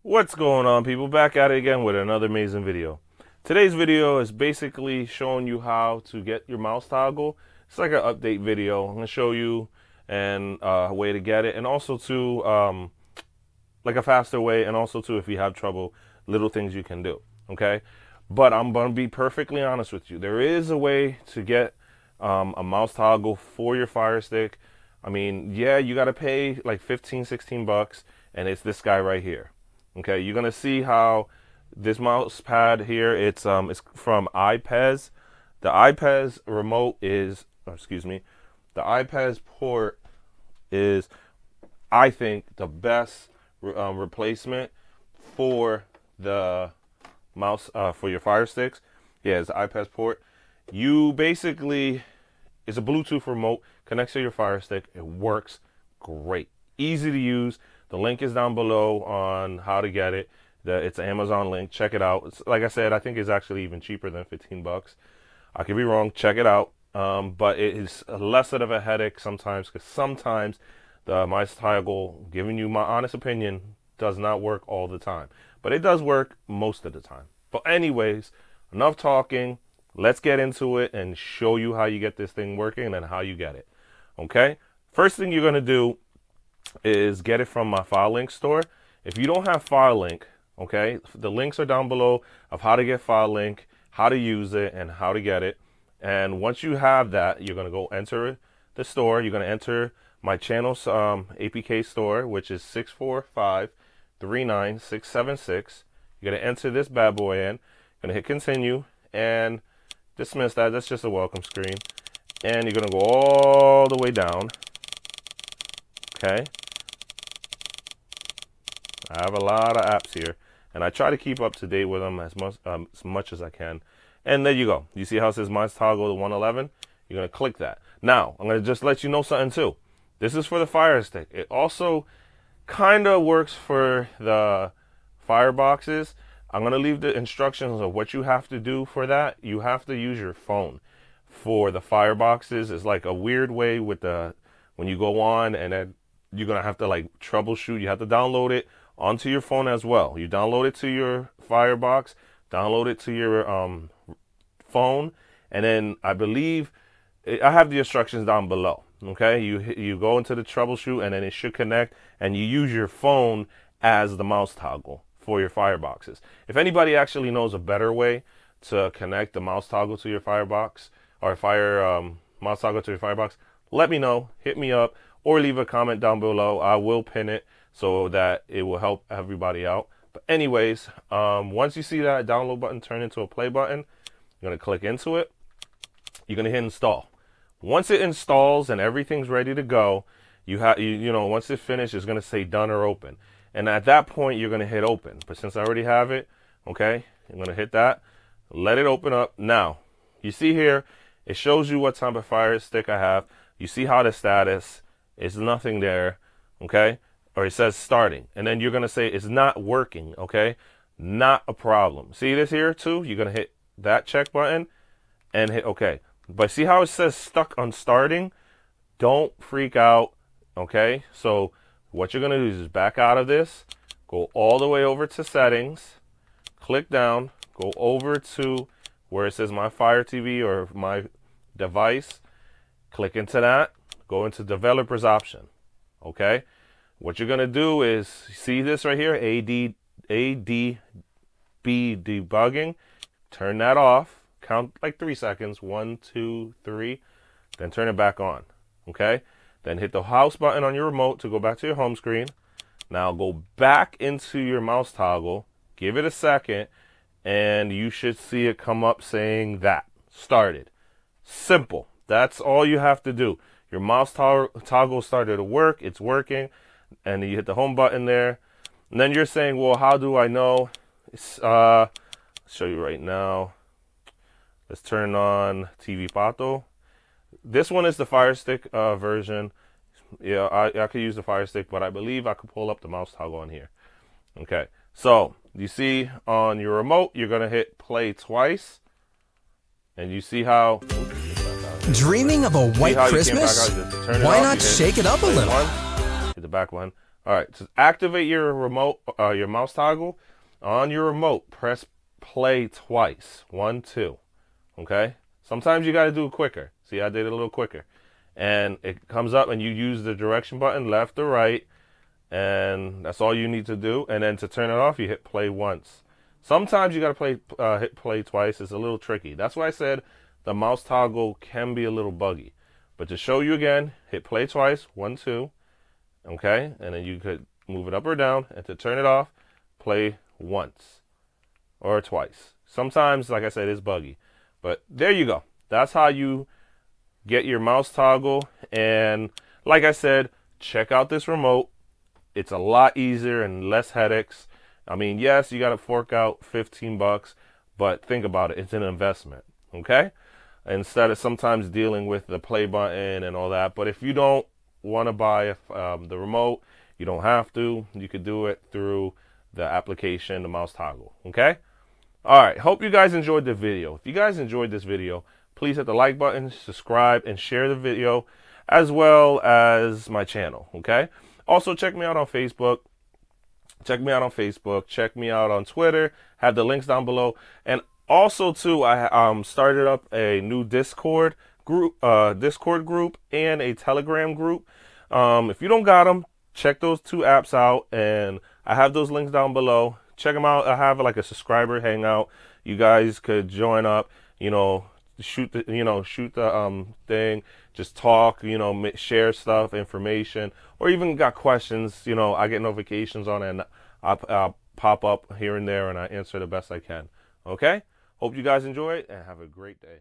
What's going on, people? Back at it again with another amazing video. Today's video is basically showing you how to get your mouse toggle. It's like an update video. I'm going to show you a way to get it, and also to like a faster way, and also to, if you have trouble, little things you can do. Okay, but I'm going to be perfectly honest with you. There is a way to get a mouse toggle for your Fire Stick. I mean, yeah, you got to pay like 15, 16 bucks, and it's this guy right here. Okay, you're gonna see how this mouse pad here, it's from iPazz. The iPazz remote is, the iPazzPort is, I think, the best replacement for the mouse for your Fire Sticks. Yeah, it's the iPazzPort. You basically, it's a Bluetooth remote, connects to your Fire Stick. It works great, easy to use. The link is down below on how to get it. It's an Amazon link. Check it out. It's, like I said, I think it's actually even cheaper than 15 bucks. I could be wrong. Check it out. But it is less of a headache sometimes, because sometimes the mouse toggle, giving you my honest opinion, does not work all the time. But it does work most of the time. But anyways, enough talking. Let's get into it and show you how you get this thing working and how you get it. Okay? First thing you're going to do is get it from my FileLink store. If you don't have FileLink, okay, the links are down below of how to get FileLink, how to use it, and how to get it. And once you have that, you're going to go enter the store. You're going to enter my channel's APK store, which is 645-39676. You're going to enter this bad boy in. You're going to hit continue and dismiss that. That's just a welcome screen. And you're going to go all the way down. Okay, I have a lot of apps here, and I try to keep up to date with them as much as I can. And there you go. You see how it says mouse toggle to 111? You're going to click that. Now, I'm going to just let you know something too. This is for the Fire Stick. It also kind of works for the Fireboxes. I'm going to leave the instructions of what you have to do for that. You have to use your phone for the Fireboxes. It's like a weird way with when you go on, and then you're going to have to like troubleshoot. You have to download it onto your phone as well. You download it to your Firebox, download it to your phone, and then I believe I have the instructions down below. Okay, you go into the troubleshoot, and then it should connect, and you use your phone as the mouse toggle for your Fireboxes. If anybody actually knows a better way to connect the mouse toggle to your Firebox, or mouse toggle to your Firebox, let me know. Hit me up or leave a comment down below. I will pin it so that it will help everybody out. But anyways, once you see that download button turn into a play button, you're going to click into it. You're going to hit install. Once it installs and everything's ready to go, you know, once it finishes, it's going to say done or open. And at that point, you're going to hit open. But since I already have it, okay, I'm going to hit that. Let it open up. Now, you see here, it shows you what type of Fire Stick I have. You see how the status is nothing there, okay? Or it says starting. And then you're going to say it's not working, okay? Not a problem. See this here too? You're going to hit that check button and hit OK. But see how it says stuck on starting? Don't freak out, okay? So what you're going to do is back out of this, go all the way over to settings, click down, go over to where it says my Fire TV or my device, click into that, go into developers option. Okay, what you're gonna do is see this right here, ADB debugging, turn that off, count like 3 seconds, 1, 2, 3, then turn it back on. Okay, then hit the house button on your remote to go back to your home screen. Now go back into your mouse toggle, give it a second, and you should see it come up saying that started. Simple. That's all you have to do. Your mouse toggle started to work. It's working. And you hit the home button there. And then you're saying, well, how do I know? I'll show you right now. Let's turn on TV Pato. This one is the Fire Stick version. Yeah, I could use the Fire Stick, but I believe I could pull up the mouse toggle on here. Okay. So you see on your remote, you're going to hit play twice. And you see how... Dreaming of a white Christmas? Why not shake it up a little? Hit the back one. All right, to activate your remote, your mouse toggle on your remote, press play twice. 1, 2. Okay. Sometimes you got to do it quicker. See, I did it a little quicker, and it comes up, and you use the direction button, left or right, and that's all you need to do. And then to turn it off, you hit play once. Sometimes you got to hit play twice. It's a little tricky. That's why I said the mouse toggle can be a little buggy. But to show you again, hit play twice. 1, 2. Okay, and then you could move it up or down, and to turn it off, play once or twice. Sometimes, like I said, it's buggy, but there you go. That's how you get your mouse toggle. And like I said, check out this remote. It's a lot easier and less headaches. I mean, yes, you got to fork out $15, but think about it. It's an investment, okay? Instead of sometimes dealing with the play button and all that. But if you don't want to buy the remote, you don't have to. You could do it through the application, the mouse toggle. Okay. All right. Hope you guys enjoyed the video. If you guys enjoyed this video, please hit the like button, subscribe, and share the video, as well as my channel. Okay. Also, check me out on Facebook. Check me out on Facebook. Check me out on Twitter. Have the links down below. And also, too, I started up a new Discord group and a Telegram group. If you don't got them, check those 2 apps out, and I have those links down below. Check them out. I have like a subscriber hangout. You guys could join up, shoot the thing, just talk, share stuff, information, or even got questions. I get notifications on it, and I'll pop up here and there, and I answer the best I can. Okay. Hope you guys enjoy it, and have a great day.